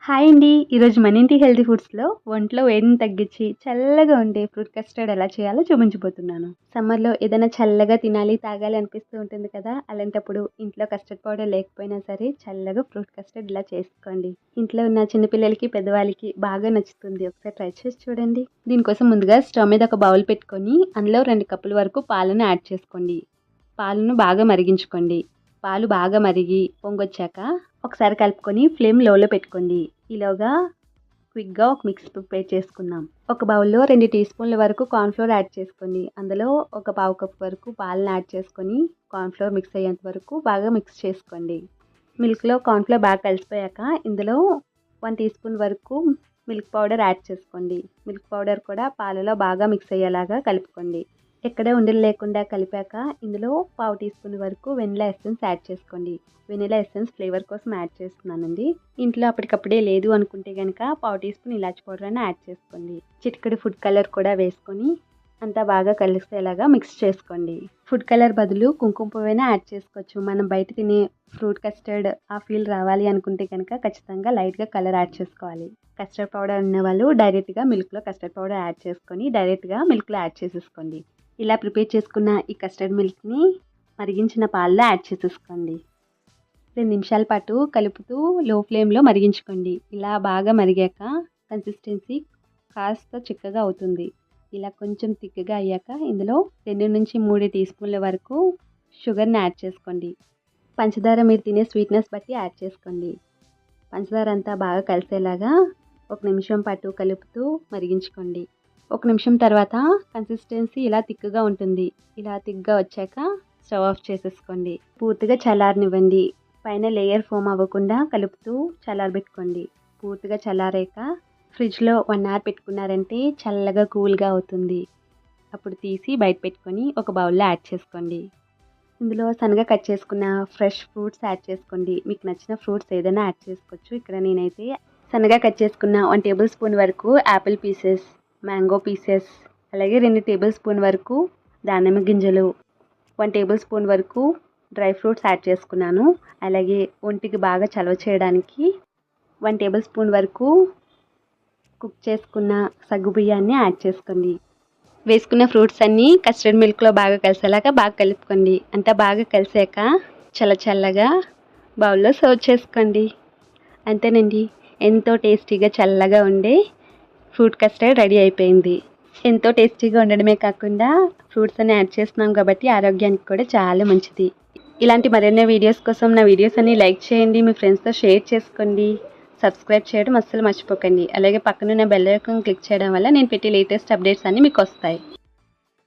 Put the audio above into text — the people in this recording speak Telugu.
హాయ్ అండి. ఈరోజు మన ఇంటి హెల్తీ ఫుడ్స్‌లో ఒంట్లో వేడిని తగ్గించి చల్లగా ఉండే ఫ్రూట్ కస్టర్డ్ ఎలా చేయాలో చూపించబోతున్నాను. సమ్మర్‌లో ఏదైనా చల్లగా తినాలి, తాగాలి అనిపిస్తూ ఉంటుంది కదా! అలాంటప్పుడు ఇంట్లో కస్టర్డ్ పౌడర్ లేకపోయినా సరే చల్లగా ఫ్రూట్ కస్టర్డ్ ఇలా చేసుకోండి. ఇంట్లో ఉన్న చిన్న పిల్లలకి, పెద్దవాళ్ళకి బాగా నచ్చుతుంది. ఒకసారి ట్రై చేసి చూడండి. దీనికోసం ముందుగా స్టవ్ మీద ఒక బౌల్ పెట్టుకొని అందులో 2 కప్పుల వరకు పాలను యాడ్ చేసుకోండి. పాలను బాగా మరిగించుకోండి. పాలు బాగా మరిగి పొంగొచ్చాక ఒకసారి కలుపుకొని ఫ్లేమ్ లోలో పెట్టుకోండి. ఈలోగా క్విక్గా ఒక మిక్స్ ప్రిపేర్ చేసుకుందాం. ఒక బౌల్లో 2 టీ స్పూన్ల వరకు కార్న్‌ఫ్లోర్ యాడ్ చేసుకోండి. అందులో ఒక పావు కప్ వరకు పాలను యాడ్ చేసుకొని కార్న్‌ఫ్లోర్ మిక్స్ అయ్యేంత వరకు బాగా మిక్స్ చేసుకోండి. మిల్క్లో కార్న్‌ఫ్లోర్ బాగా కలిసిపోయాక ఇందులో 1 టీ స్పూన్ వరకు మిల్క్ పౌడర్ యాడ్ చేసుకోండి. మిల్క్ పౌడర్ కూడా పాలలో బాగా మిక్స్ అయ్యేలాగా కలుపుకోండి. ఎక్కడ ఉండలు లేకుండా కలిపాక ఇందులో పావు టీ స్పూన్ వరకు వెనిలా ఎసెన్స్ యాడ్ చేసుకోండి. వెనిలా ఎసెన్స్ ఫ్లేవర్ కోసం యాడ్ చేస్తున్నానండి. ఇంట్లో అప్పటికప్పుడే లేదు అనుకుంటే కనుక పావు టీ స్పూన్ ఇలాచి పౌడర్ అయినా యాడ్ చేసుకోండి. చిటికెడు ఫుడ్ కలర్ కూడా వేసుకొని అంతా బాగా కలిసేలాగా మిక్స్ చేసుకోండి. ఫుడ్ కలర్ బదులు కుంకుమ పువ్వైనా యాడ్ చేసుకోవచ్చు. మనం బయట తినే ఫ్రూట్ కస్టర్డ్ ఆ ఫీల్ రావాలి అనుకుంటే కనుక ఖచ్చితంగా లైట్గా కలర్ యాడ్ చేసుకోవాలి. కస్టర్డ్ పౌడర్ ఉన్న వాళ్ళు డైరెక్ట్గా మిల్క్లో కస్టర్డ్ పౌడర్ యాడ్ చేసుకొని డైరెక్ట్గా మిల్క్లో యాడ్ చేసేసుకోండి. ఇలా ప్రిపేర్ చేసుకున్న ఈ కస్టర్డ్ మిల్క్ని మరిగించిన పాలలో యాడ్ చేసేసుకోండి. 2 నిమిషాల పాటు కలుపుతూ లో ఫ్లేమ్లో మరిగించుకోండి. ఇలా బాగా మరిగాక కన్సిస్టెన్సీ కాస్త చిక్కగా అవుతుంది. ఇలా కొంచెం థిక్గా అయ్యాక ఇందులో 2-3 టీ స్పూన్ల వరకు షుగర్ని యాడ్ చేసుకోండి. పంచదార మీరు తినే స్వీట్నెస్ బట్టి యాడ్ చేసుకోండి. పంచదార అంతా బాగా కలిసేలాగా 1 నిమిషం పాటు కలుపుతూ మరిగించుకోండి. 1 నిమిషం తర్వాత కన్సిస్టెన్సీ ఇలా థిక్గా ఉంటుంది. ఇలా థిక్గా వచ్చాక స్టవ్ ఆఫ్ చేసేసుకోండి. పూర్తిగా చల్లారనివ్వండి. పైన లేయర్ ఫామ్ అవ్వకుండా కలుపుతూ చల్లారబెట్టుకోండి. పూర్తిగా చల్లారాక ఫ్రిడ్జ్లో 1 అవర్ పెట్టుకున్నారంటే చల్లగా కూల్గా అవుతుంది. అప్పుడు తీసి బయట పెట్టుకొని ఒక బౌల్లో యాడ్ చేసుకోండి. ఇందులో సన్నగా కట్ చేసుకున్న ఫ్రెష్ ఫ్రూట్స్ యాడ్ చేసుకోండి. మీకు నచ్చిన ఫ్రూట్స్ ఏదైనా యాడ్ చేసుకోవచ్చు. ఇక్కడ నేనైతే సన్నగా కట్ చేసుకున్న 1 టేబుల్ స్పూన్ వరకు యాపిల్ పీసెస్, మ్యాంగో పీసెస్, అలాగే 2 టేబుల్ స్పూన్ వరకు దానిమ్మ గింజలు, 1 టేబుల్ స్పూన్ వరకు డ్రై ఫ్రూట్స్ యాడ్ చేసుకున్నాను. అలాగే ఒంటికి బాగా చలవ చేయడానికి 1 టేబుల్ స్పూన్ వరకు కుక్ చేసుకున్న సగ్గుబియ్యాన్ని యాడ్ చేసుకోండి. వేసుకున్న ఫ్రూట్స్ అన్నీ కస్టర్డ్ మిల్క్లో బాగా కలిసేలాగా బాగా కలుపుకోండి. అంతా బాగా కలిసాక చల్లగా బౌల్లో సర్వ్ చేసుకోండి. అంతేనండి, ఎంతో టేస్టీగా చల్లగా ఉండే ఫ్రూట్ కస్టర్డ్ రెడీ అయిపోయింది. ఎంతో టేస్టీగా ఉండడమే కాకుండా ఫ్రూట్స్ అన్ని యాడ్ చేస్తున్నాం కాబట్టి ఆరోగ్యానికి కూడా చాలా మంచిది. ఇలాంటి మరెన్నో వీడియోస్ కోసం నా వీడియోస్ అన్ని లైక్ చేయండి, మీ ఫ్రెండ్స్తో షేర్ చేసుకోండి, సబ్స్క్రైబ్ చేయడం అస్సలు మర్చిపోకండి. అలాగే పక్కనున్న బెల్ ఐకాన్ క్లిక్ చేయడం వల్ల నేను పెట్టే లేటెస్ట్ అప్డేట్స్ అన్నీ మీకు వస్తాయి.